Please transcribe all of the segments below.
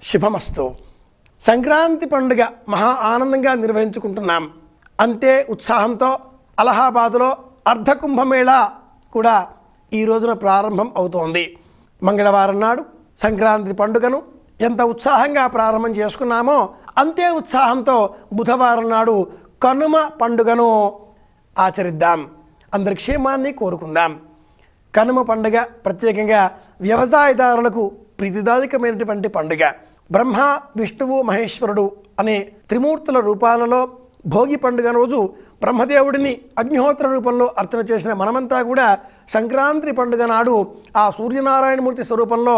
శుభమస్తు. సంక్రాంతి పండుగ మహా ఆనందంగా నిర్వహించుకుంటున్నాం. అంతే ఉత్సాహంతో అలహాబాద్లో అర్ధకుంభమేళా కూడా ఈ రోజున ప్రారంభం అవుతోంది. మంగళవారం నాడు సంక్రాంతి పండుగను ఎంత ఉత్సాహంగా ప్రారంభం చేసుకున్నామో అంతే ఉత్సాహంతో బుధవారం నాడు కనుమ పండుగను ఆచరిద్దాం. అందరి క్షేమాన్ని కోరుకుందాం. కనుమ పండుగ ప్రత్యేకంగా వ్యవసాయదారులకు ప్రీతిదాయకమైనటువంటి పండుగ. బ్రహ్మ, విష్ణువు, మహేశ్వరుడు అనే త్రిమూర్తుల రూపాలలో భోగి పండుగ రోజు బ్రహ్మదేవుడిని అగ్నిహోత్ర రూపంలో అర్చన చేసిన మనమంతా కూడా సంక్రాంతి పండుగ నాడు ఆ సూర్యనారాయణమూర్తి స్వరూపంలో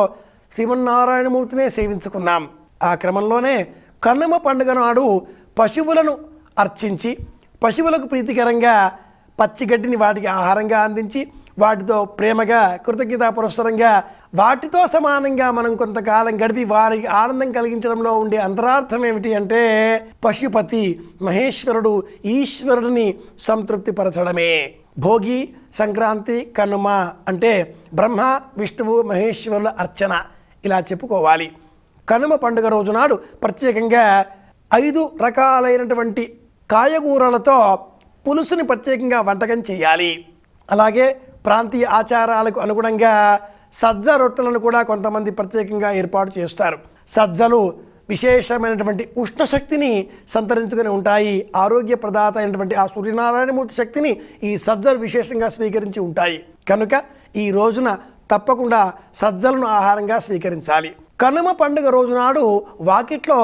శ్రీమన్నారాయణమూర్తినే సేవించుకున్నాం. ఆ క్రమంలోనే కనుమ పండుగ నాడు పశువులను అర్చించి పశువులకు ప్రీతికరంగా పచ్చిగడ్డిని వాటికి ఆహారంగా అందించి వాటితో ప్రేమగా కృతజ్ఞతా పురస్సరంగా వాటితో సమానంగా మనం కొంతకాలం గడిపి వారికి ఆనందం కలిగించడంలో ఉండే అంతరార్థం ఏమిటి అంటే పశుపతి మహేశ్వరుడు ఈశ్వరుడిని సంతృప్తిపరచడమే. భోగి, సంక్రాంతి, కనుమ అంటే బ్రహ్మ, విష్ణువు, మహేశ్వరుల అర్చన ఇలా చెప్పుకోవాలి. కనుమ పండుగ రోజు నాడు ప్రత్యేకంగా 5 రకాలైనటువంటి కాయగూరలతో పులుసుని ప్రత్యేకంగా వంటకం చేయాలి. అలాగే ప్రాంతీయ ఆచారాలకు అనుగుణంగా సజ్జ రొట్టెలను కూడా కొంతమంది ప్రత్యేకంగా ఏర్పాటు చేస్తారు. సజ్జలు విశేషమైనటువంటి ఉష్ణశక్తిని సంతరించుకొని ఉంటాయి. ఆరోగ్య ప్రదాత అయినటువంటి ఆ సూర్యనారాయణమూర్తి శక్తిని ఈ సజ్జలు విశేషంగా స్వీకరించి ఉంటాయి. కనుక ఈ రోజున తప్పకుండా సజ్జలను ఆహారంగా స్వీకరించాలి. కనుమ పండుగ రోజు నాడు వాకిట్లో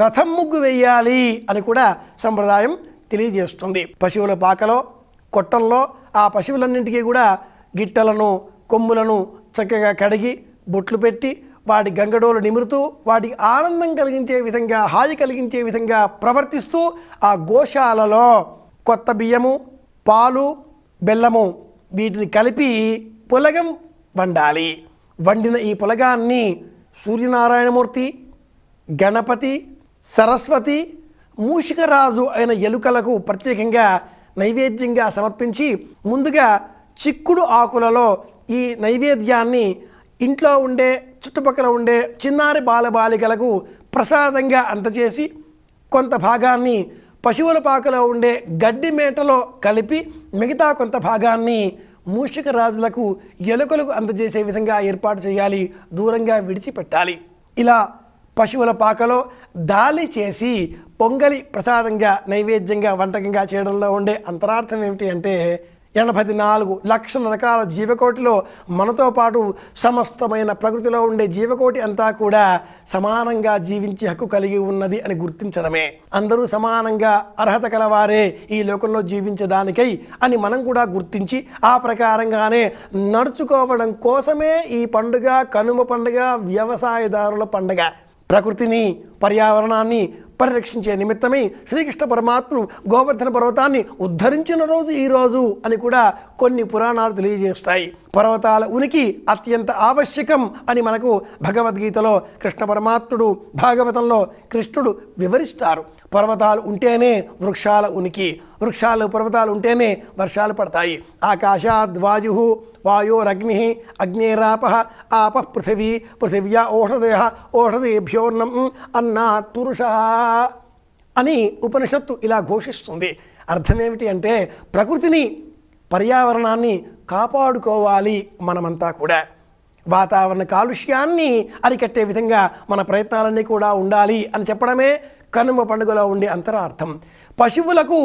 రథం ముగ్గు వేయాలి అని కూడా సంప్రదాయం తెలియజేస్తుంది. పశువుల పాకలో, కొట్టంలో ఆ పశువులన్నింటికీ కూడా గిట్టలను, కొమ్ములను చక్కగా కడిగి బొట్లు పెట్టి వాటి గంగడోలు నిమురుతూ వాటికి ఆనందం కలిగించే విధంగా, హాయి కలిగించే విధంగా ప్రవర్తిస్తూ ఆ గోశాలలో కొత్త బియ్యము, పాలు, బెల్లము వీటిని కలిపి పులగం వండాలి. వండిన ఈ పులగాన్ని సూర్యనారాయణమూర్తి, గణపతి, సరస్వతి, మూషికరాజు అయిన ఎలుకలకు ప్రత్యేకంగా నైవేద్యంగా సమర్పించి ముందుగా చిక్కుడు ఆకులలో ఈ నైవేద్యాన్ని ఇంట్లో ఉండే చుట్టుపక్కల ఉండే చిన్నారి బాలబాలికలకు ప్రసాదంగా అందచేసి కొంత భాగాన్ని పశువుల పాకలో ఉండే గడ్డి మేటలో కలిపి మిగతా కొంత భాగాన్ని మూషిక రాజులకు, ఎలుకలకు అందజేసే విధంగా ఏర్పాటు చేయాలి. దూరంగా విడిచిపెట్టాలి. ఇలా పశువుల పాకలో దాలి చేసి పొంగలి ప్రసాదంగా నైవేద్యంగా వంటకంగా చేయడంలో ఉండే అంతరార్థం ఏమిటి అంటే 84 లక్షల రకాల జీవకోటిలో మనతో పాటు సమస్తమైన ప్రకృతిలో ఉండే జీవకోటి అంతా కూడా సమానంగా జీవించే హక్కు కలిగి ఉన్నది అని గుర్తించడమే. అందరూ సమానంగా అర్హత కలవారే ఈ లోకంలో జీవించడానికై అని మనం కూడా గుర్తించి ఆ ప్రకారంగానే నడుచుకోవడం కోసమే ఈ పండుగ కనుమ పండుగ వ్యవసాయదారుల పండుగ. ప్రకృతిని, పర్యావరణాన్ని పరిరక్షించే నిమిత్తమై శ్రీకృష్ణ పరమాత్ముడు గోవర్ధన పర్వతాన్ని ఉద్ధరించిన రోజు ఈ రోజు అని కూడా కొన్ని పురాణాలు తెలియజేస్తాయి. పర్వతాల ఉనికి అత్యంత ఆవశ్యకం అని మనకు భగవద్గీతలో కృష్ణ పరమాత్ముడు, భాగవతంలో కృష్ణుడు వివరిస్తారు. పర్వతాలు ఉంటేనే వృక్షాల ఉనికి, వృక్షాలు పర్వతాలు ఉంటేనే వర్షాలు పడతాయి. ఆకాశాద్వాయు వాయోరగ్ని అగ్నేరాపః ఆపః పృథివీ పృథివ్యా ఓషధయః ఓషధేభ్యోర్నం అన్నాత్ పురుషః అని ఉపనిషత్తు ఇలా ఘోషిస్తుంది. అర్థమేమిటి అంటే ప్రకృతిని, పర్యావరణాన్ని కాపాడుకోవాలి మనమంతా కూడా. వాతావరణ కాలుష్యాన్ని అరికట్టే విధంగా మన ప్రయత్నాలన్నీ కూడా ఉండాలి అని చెప్పడమే కనుమ పండుగలో ఉండే అంతరార్థం. పశువులకు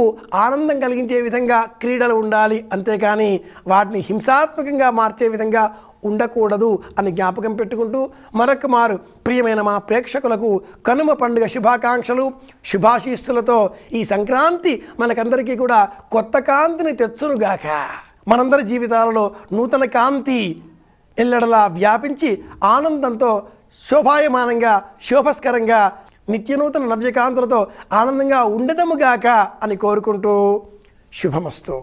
ఆనందం కలిగించే విధంగా క్రీడలు ఉండాలి, అంతేకాని వాటిని హింసాత్మకంగా మార్చే విధంగా ఉండకూడదు అని జ్ఞాపకం పెట్టుకుంటూ మరొక మారు ప్రియమైన మా ప్రేక్షకులకు కనుమ పండుగ శుభాకాంక్షలు, శుభాశీస్సులతో ఈ సంక్రాంతి మనకందరికీ కూడా కొత్త కాంతిని తెచ్చునుగాక. మనందరి జీవితాలలో నూతన కాంతి ఎల్లడలా వ్యాపించి ఆనందంతో శోభాయమానంగా, శోభస్కరంగా, నిత్యనూతన నవ్యకాంతులతో ఆనందంగా ఉండదముగాక అని కోరుకుంటూ శుభమస్తు.